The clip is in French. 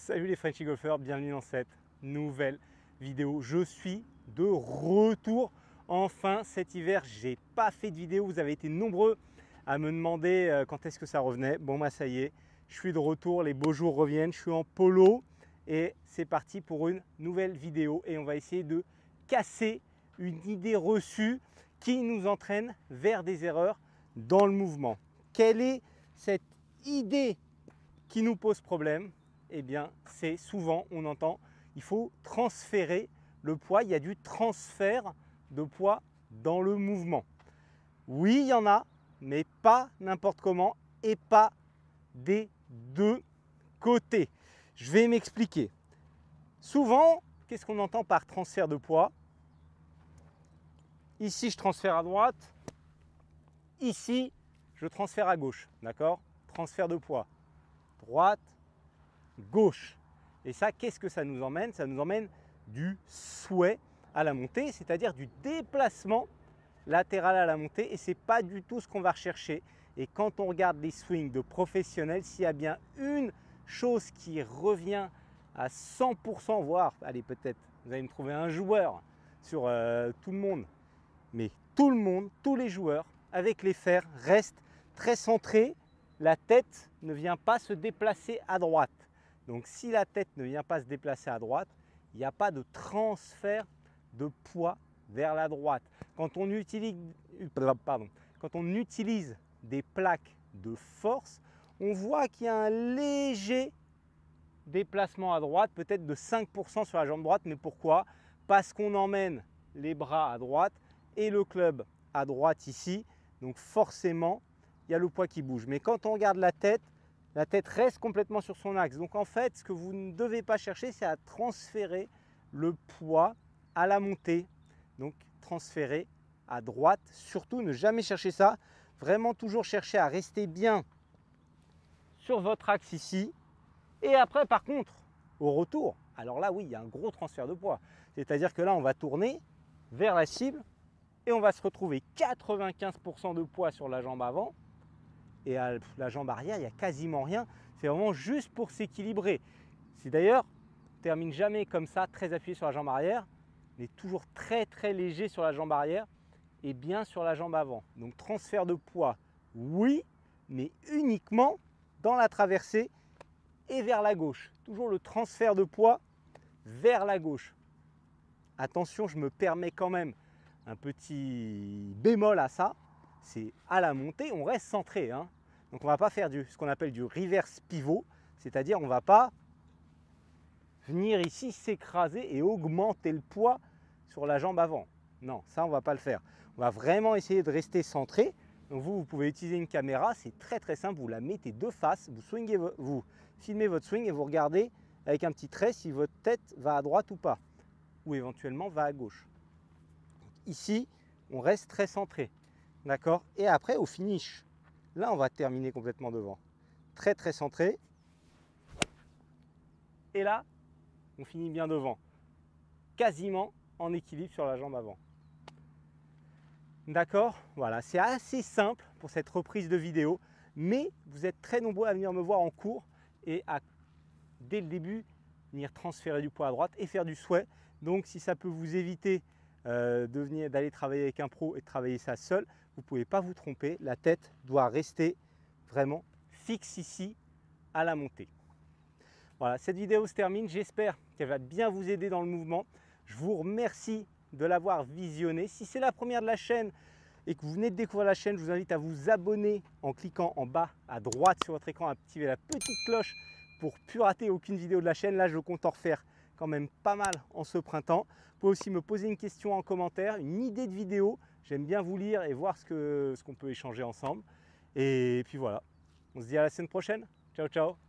Salut les Frenchy Golfers, bienvenue dans cette nouvelle vidéo. Je suis de retour. Enfin cet hiver, j'ai pas fait de vidéo. Vous avez été nombreux à me demander quand est-ce que ça revenait. Bon bah ça y est, je suis de retour, les beaux jours reviennent. Je suis en polo et c'est parti pour une nouvelle vidéo. Et on va essayer de casser une idée reçue qui nous entraîne vers des erreurs dans le mouvement. Quelle est cette idée qui nous pose problème? Eh bien, c'est souvent, on entend, il faut transférer le poids. Il y a du transfert de poids dans le mouvement. Oui, il y en a, mais pas n'importe comment et pas des deux côtés. Je vais m'expliquer. Souvent, qu'est-ce qu'on entend par transfert de poids? Ici, je transfère à droite. Ici, je transfère à gauche. D'accord? Transfert de poids. Droite, gauche. Et ça, qu'est-ce que ça nous emmène? Ça nous emmène du souhait à la montée, c'est-à-dire du déplacement latéral à la montée. Et ce n'est pas du tout ce qu'on va rechercher. Et quand on regarde les swings de professionnels, s'il y a bien une chose qui revient à 100%, voire, allez peut-être, vous allez me trouver un joueur sur tout le monde, mais tout le monde, tous les joueurs, avec les fers, restent très centrés. La tête ne vient pas se déplacer à droite. Donc si la tête ne vient pas se déplacer à droite, il n'y a pas de transfert de poids vers la droite. Quand on utilise des plaques de force, on voit qu'il y a un léger déplacement à droite, peut-être de 5% sur la jambe droite. Mais pourquoi? Parce qu'on emmène les bras à droite et le club à droite ici. Donc forcément, il y a le poids qui bouge. Mais quand on regarde la tête reste complètement sur son axe. Donc en fait, ce que vous ne devez pas chercher, c'est à transférer le poids à la montée. Donc transférer à droite. Surtout, ne jamais chercher ça. Vraiment toujours chercher à rester bien sur votre axe ici. Et après, par contre, au retour, alors là, oui, il y a un gros transfert de poids. C'est-à-dire que là, on va tourner vers la cible et on va se retrouver 95% de poids sur la jambe avant. Et à la jambe arrière, il n'y a quasiment rien. C'est vraiment juste pour s'équilibrer. C'est d'ailleurs, on ne termine jamais comme ça, très appuyé sur la jambe arrière. On est toujours très léger sur la jambe arrière et bien sur la jambe avant. Donc transfert de poids, oui, mais uniquement dans la traversée et vers la gauche. Toujours le transfert de poids vers la gauche. Attention, je me permets quand même un petit bémol à ça. C'est à la montée, on reste centré. Donc on ne va pas faire ce qu'on appelle du reverse pivot, c'est-à-dire on ne va pas venir ici s'écraser et augmenter le poids sur la jambe avant. Non, ça on ne va pas le faire. On va vraiment essayer de rester centré. Donc vous pouvez utiliser une caméra, c'est très simple, vous la mettez de face, vous filmez votre swing et vous regardez avec un petit trait si votre tête va à droite ou pas, ou éventuellement va à gauche. Donc ici, on reste très centré. D'accord? Et après, au finish, là, on va terminer complètement devant. Très centré. Et là, on finit bien devant. Quasiment en équilibre sur la jambe avant. D'accord? Voilà, c'est assez simple pour cette reprise de vidéo. Mais vous êtes très nombreux à venir me voir en cours et à, dès le début, venir transférer du poids à droite et faire du sway. Donc, si ça peut vous éviter d'aller travailler avec un pro et de travailler ça seul, vous ne pouvez pas vous tromper. La tête doit rester vraiment fixe ici à la montée. Voilà, cette vidéo se termine. J'espère qu'elle va bien vous aider dans le mouvement. Je vous remercie de l'avoir visionnée. Si c'est la première de la chaîne et que vous venez de découvrir la chaîne, je vous invite à vous abonner en cliquant en bas à droite sur votre écran, à activer la petite cloche pour ne plus rater aucune vidéo de la chaîne. Là, je compte en refaire quand même pas mal en ce printemps. Vous pouvez aussi me poser une question en commentaire, une idée de vidéo. J'aime bien vous lire et voir ce qu'on peut échanger ensemble. Et puis voilà, on se dit à la semaine prochaine. Ciao, ciao.